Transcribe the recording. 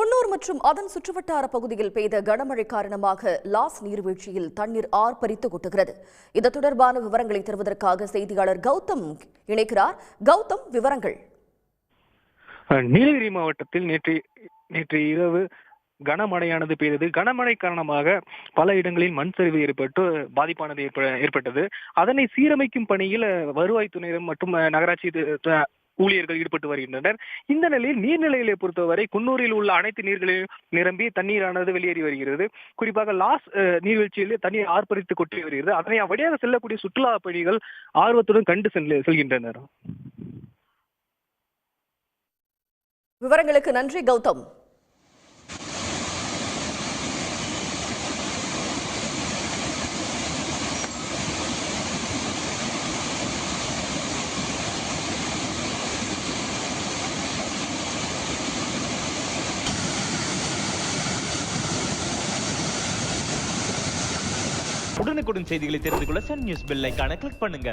குன்னூர் மற்றும் அதன் சுற்றுவட்டார பகுதியில் பெய்த கனமழை காரணமாக லாஸ் நீர்வீழ்ச்சியில் தண்ணீர் ஆர்ப்பரித்து கொட்டுகிறது. இது தொடர்பான விவரங்களை தருவதற்காக செய்தியாளர் கௌதம் இணைக்கிறார். கௌதம், விவரங்கள். நீலகிரி மாவட்டத்தில் நேற்று இரவு கனமழையானது பெய்தது. கனமழை காரணமாக பல இடங்களில் மண் சரிவு ஏற்பட்டு பாதிப்பானது ஏற்பட்டது. அதனை சீரமைக்கும் பணியில் வருவாய்த்துறையினர் மற்றும் நகராட்சி ஊழியர்கள் ஈடுபட்டு வருகின்றனர். இந்த நிலையில் நீர்நிலைகளை பொறுத்தவரை குன்னூரில் உள்ள அனைத்து நீர்களிலும் நிரம்பி தண்ணீரானது வெளியேறி வருகிறது. குறிப்பாக லாஸ் நீர்வீழ்ச்சியில் தண்ணீர் ஆர்ப்பரித்து கொட்டி வருகிறது. அதனை வழியாக செல்லக்கூடிய சுற்றுலா பயணிகள் ஆர்வத்துடன் கண்டு செல்கின்றனர். விவரங்களுக்கு நன்றி கௌதம். உடனுக்குடன் செய்திகளை தெரிந்து கொள்ள சன் நியூஸ் பெல் ஐகானை கிளிக் பண்ணுங்க.